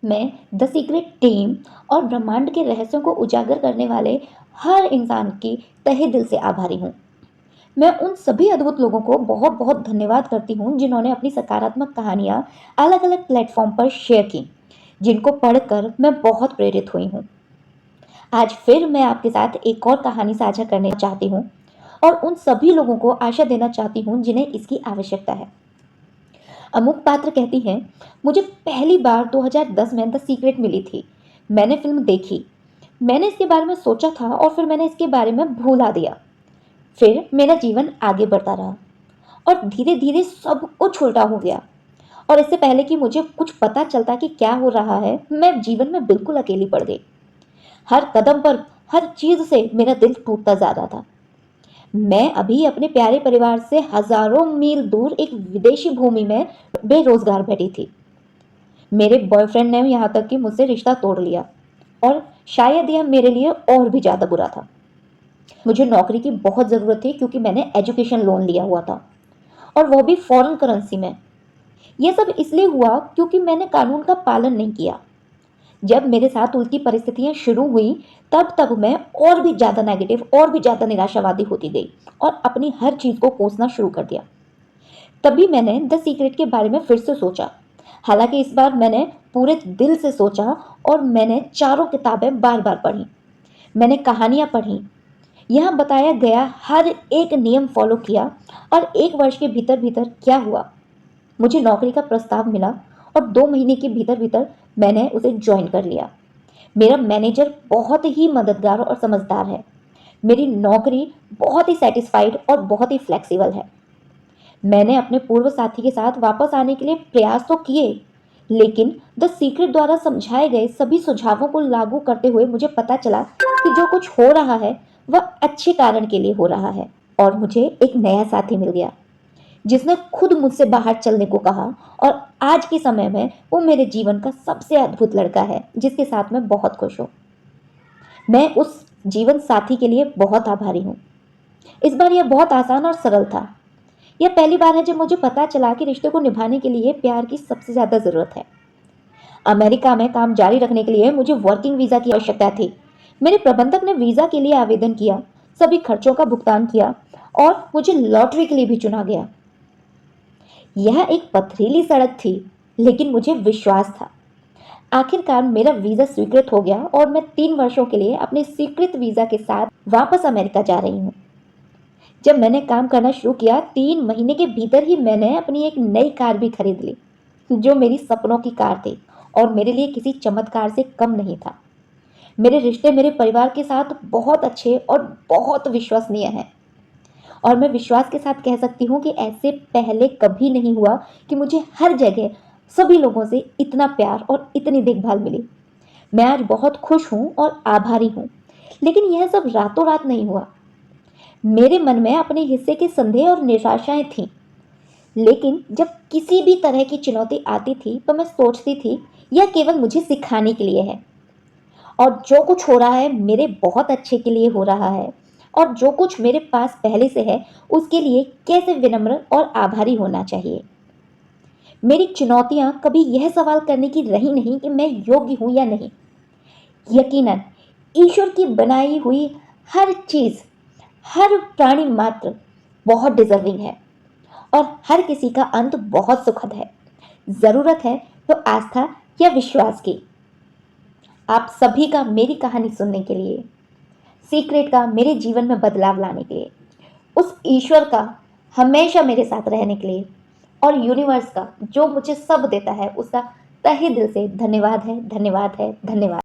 मैं the secret team और ब्रह्मांड के रहस्यों को उजागर करने वाले हर इंसान की तहे दिल से आभारी हूँ। मैं उन सभी अद्भुत लोगों को बहुत-बहुत धन्यवाद करती हूँ, जिन्होंने अपनी सकारात्मक कहानियाँ अलग-अलग प्लेटफ़ॉर्म पर शेयर की, जिनको पढ़कर मैं बहुत प्रेरित हुई हूँ। आज फिर मैं आपके साथ एक और कहानी साझा करना चाहती हूँ और उन सभी लोगों को आशा देना चाहती हूँ, जिन्हें इसकी आवश्यकता है। अमुक पात्र कहती हैं, मुझे पहली बार 2010 में द सीक्रेट मिली थी। मैंने फ़िल्म देखी। मैंने इसके बारे में सोचा था और फिर मैंने इसके बारे में भुला दिया। फिर मेरा जीवन आगे बढ़ता रहा और धीरे-धीरे सब कुछ उल्टा हो गया और इससे पहले कि मुझे कुछ पता चलता कि क्या हो रहा है, मैं जीवन में बिल्कुल अकेली पड़ गई। हर कदम पर, हर चीज़ से मेरा दिल टूटता जा रहा था। मैं अभी अपने प्यारे परिवार से हज़ारों मील दूर एक विदेशी भूमि में बेरोज़गार बैठी थी। मेरे बॉयफ्रेंड ने यहाँ तक कि मुझसे रिश्ता तोड़ लिया और शायद यह मेरे लिए और भी ज़्यादा बुरा था। मुझे नौकरी की बहुत ज़रूरत थी क्योंकि मैंने एजुकेशन लोन लिया हुआ था और वो भी फॉरेन करेंसी में। ये सब इसलिए हुआ क्योंकि मैंने कानून का पालन नहीं किया। जब मेरे साथ उल्टी परिस्थितियाँ शुरू हुई, तब मैं और भी ज़्यादा नेगेटिव और भी ज़्यादा निराशावादी होती गई और अपनी हर चीज़ को कोसना शुरू कर दिया। तभी मैंने द सीक्रेट के बारे में फिर से सोचा। हालाँकि इस बार मैंने पूरे दिल से सोचा और मैंने चारों किताबें बार-बार पढ़ी। मैंने कहानियाँ पढ़ी। यहाँ बताया गया हर एक नियम फ़ॉलो किया और 1 वर्ष के भीतर-भीतर क्या हुआ? मुझे नौकरी का प्रस्ताव मिला और 2 महीने के भीतर-भीतर मैंने उसे जॉइन कर लिया। मेरा मैनेजर बहुत ही मददगार और समझदार है। मेरी नौकरी बहुत ही सैटिस्फाइड और बहुत ही फ्लेक्सिबल है। मैंने अपने पूर्व साथी के साथ वापस आने के लिए प्रयास तो किए, लेकिन द सीक्रेट द्वारा समझाए गए सभी सुझावों को लागू करते हुए मुझे पता चला कि जो कुछ हो रहा है, वह अच्छे कारण के लिए हो रहा है और मुझे एक नया साथी मिल गया, जिसने खुद मुझसे बाहर चलने को कहा और आज के समय में वो मेरे जीवन का सबसे अद्भुत लड़का है, जिसके साथ मैं बहुत खुश हूँ। मैं उस जीवन साथी के लिए बहुत आभारी हूँ। इस बार यह बहुत आसान और सरल था। यह पहली बार है जब मुझे पता चला कि रिश्ते को निभाने के लिए प्यार की सबसे ज़्यादा ज़रूरत है। अमेरिका में काम जारी रखने के लिए मुझे वर्किंग वीज़ा की आवश्यकता थी। मेरे प्रबंधक ने वीज़ा के लिए आवेदन किया, सभी खर्चों का भुगतान किया और मुझे लॉटरी के लिए भी चुना गया। यह एक पथरीली सड़क थी, लेकिन मुझे विश्वास था। आखिरकार मेरा वीज़ा स्वीकृत हो गया और मैं 3 वर्षों के लिए अपने स्वीकृत वीज़ा के साथ वापस अमेरिका जा रही हूँ। जब मैंने काम करना शुरू किया, 3 महीने के भीतर ही मैंने अपनी एक नई कार भी खरीद ली, जो मेरी सपनों की कार थी और मेरे लिए किसी चमत्कार से कम नहीं था। मेरे रिश्ते मेरे परिवार के साथ बहुत अच्छे और बहुत विश्वसनीय हैं और मैं विश्वास के साथ कह सकती हूँ कि ऐसे पहले कभी नहीं हुआ कि मुझे हर जगह सभी लोगों से इतना प्यार और इतनी देखभाल मिली। मैं आज बहुत खुश हूँ और आभारी हूँ, लेकिन यह सब रातों-रात नहीं हुआ। मेरे मन में अपने हिस्से के संदेह और निराशाएँ थीं, लेकिन जब किसी भी तरह की चुनौती आती थी, तो मैं सोचती थी, यह केवल मुझे सिखाने के लिए है और जो कुछ हो रहा है, मेरे बहुत अच्छे के लिए हो रहा है और जो कुछ मेरे पास पहले से है, उसके लिए कैसे विनम्र और आभारी होना चाहिए। मेरी चुनौतियाँ कभी यह सवाल करने की रही नहीं कि मैं योग्य हूँ या नहीं। यकीनन, ईश्वर की बनाई हुई हर चीज़, हर प्राणी मात्र बहुत डिज़र्विंग है और हर किसी का अंत बहुत सुखद है। ज़रूरत है तो आस्था या विश्वास की। आप सभी का मेरी कहानी सुनने के लिए, सीक्रेट का मेरे जीवन में बदलाव लाने के लिए, उस ईश्वर का हमेशा मेरे साथ रहने के लिए और यूनिवर्स का जो मुझे सब देता है, उसका तहे दिल से धन्यवाद है, धन्यवाद है, धन्यवाद।